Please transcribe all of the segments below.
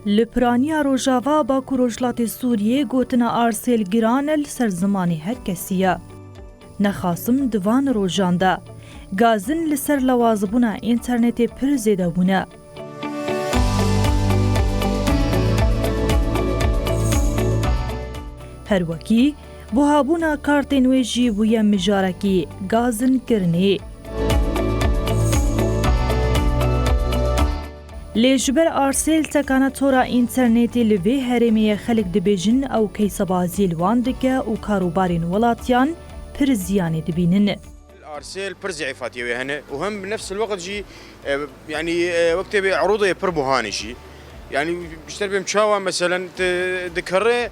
لپرانیا روژاوا باکو روجلات سوریه گوتنا آرسیل گرانل سر زمانی هر کسیه. نخاسم دوان روژانده. گازن لسر لوازبونا اینترنت پر زیده بونه. هر وکی بوهابونا کارتنویجی بویا مجارکی گازن کرنی. لجبر آرسیل تکانه تورا اینترنتی لوی هرمی خلق دبیجن او کیسبازی الواندکه و کاروبارین ولاتیان پر زیانی دبینن. ارسل پر ضعيفاتيه هنا وهم بنفس الوقت جي يعني وقت بعروضه پر بوهانشي يعني بيشتري بمشاوى مثلا ذكره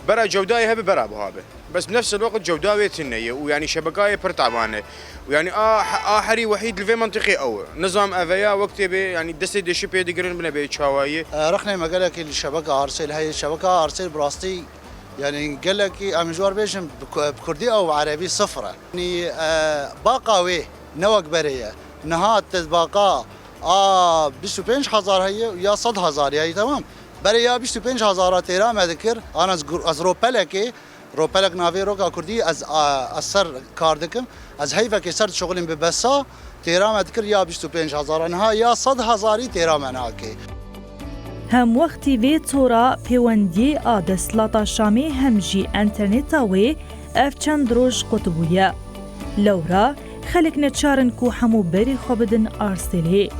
برا جودايه هبه برا بهابه بس بنفس الوقت جودايه تنيه ويعني شبكايه پر تعبانه ويعني احري وحيد في منطقي او نظام افيا وقت يعني دسي دشي بي دقرن بنا بي تشاوايه رخنا مقالك الشبكه ارسل هي الشبكه ارسل براستي يعني قال لك امجوار بيشم بكردي او عربي صفره يعني باقاوي نوق بريه نهات تزباقا 25,000 هي يا 100,000 هي تمام بريه 25,000 تيرا ما ذكر انا از روبلك نافي روكا كردي از اثر كاردكم از هيفا كسرت شغل ببسا تيرا ما ذكر يا 25,000 انها يا 100,000 تيرا مناكي هم وقتی وی تورا پیوندی آدسلاتا شامی همجی انترنتاوی اف چند روش قطبویه. لورا خلق نچارن کو همو بری خوابدن آرسلی.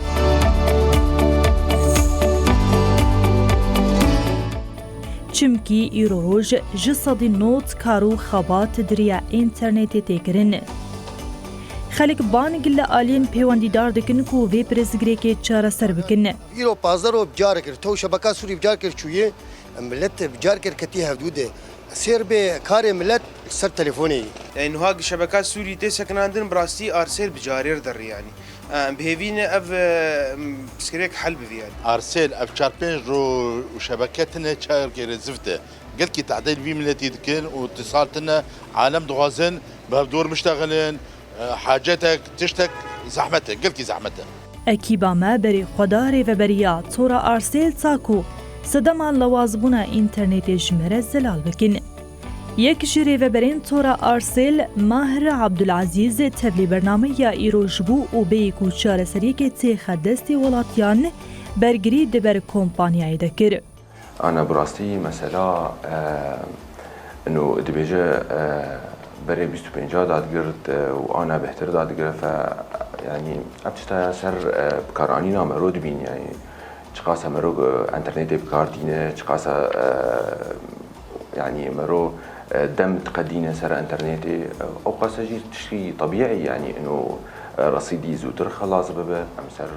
چمکی ایرو روش جسدی نوت کارو خبات دریا انترنتی تکرن. خلق بانگل آلین پیوندی دار دکن کو وی پرزگری که چاره سر بکن. ایرو پازارو بجار کرد تو شبکه سوری بجار کرد چویه ملت بجار کرد کتی حدوده سیر به کار ملت سر تلفونی. يعني هاق شبكات سوري تسكن عندنا براستي ارسل بجارير در يعني بهيفين اف سكريك حل بذي يعني ارسل اف شاربين رو وشبكاتنا شاير كير زفته قلت كي تعديل في ملتي دكن واتصالتنا عالم دوازن بهدور مشتغلين حاجتك تشتك زحمتك قلت كي زحمتك اكيبا ما بري خداري و بريا تورا ارسل تاكو صدمان لوازبونا انترنت جمره زلال بكن. یک جری و برین تورا آرسل ماهر عبدالعزیز تبلی برنامه یا ایروش بو و بیکو چاره سری که تیخ دستی ولاتیان برگری دبر کمپانیای دکر. أنا براستي مثلا إنه دبيجة بري 25 داد قرت وأنا بهتر داد قرت ف يعني أبتشتا سر بكارانينا مرود بين يعني شقاسة مرو إنترنت بكاردينة شقاسة يعني مرو دم تقدينه سر انترنتي او قاسجي تشي طبيعي يعني انه رصيدي زوتر خلاص بابا ام سر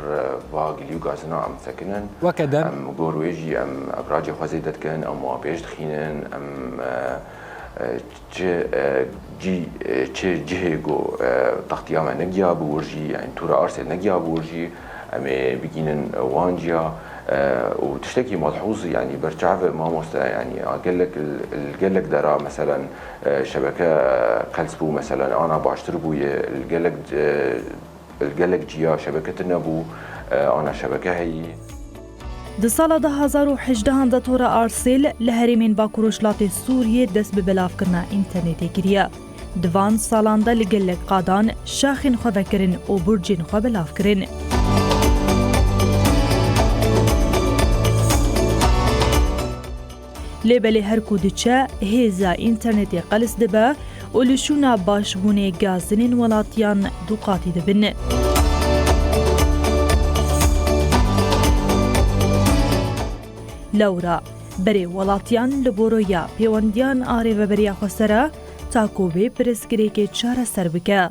باقي غازنا ام سكنن وكذا ام غورويجي ام ابراج خوازيدت كان ام ابيش دخينن ام جي جيغو تختيا ما نجيا بورجي يعني تورا ارسل نجيا بورجي ام بيجينن وانجيا وتشتكي ملحوظ يعني برجع ما مست يعني قال لك درا مثلا شبكه قلسبو مثلا انا باشتري بويا قال لك جيا شبكتنا بو انا شبكه هي د سال 2018 د تورا ارسل لهرمین باکوروشلات سوریه دست به بلاف کرنا اینترنت گریه دوان سالاندا لگل قادان شاخین خو وکرین او برجین خو بلاف کرین لبلی هر کودچه هیزا اینترنتی قلس دبه و لشونا باشبونه گازنین ولاتیان دوقاتی دبن. لورا بری ولاتیان لبورویا پیوندیان آری و بریا خسره تاکو بی پرسکری که چاره سر بکه.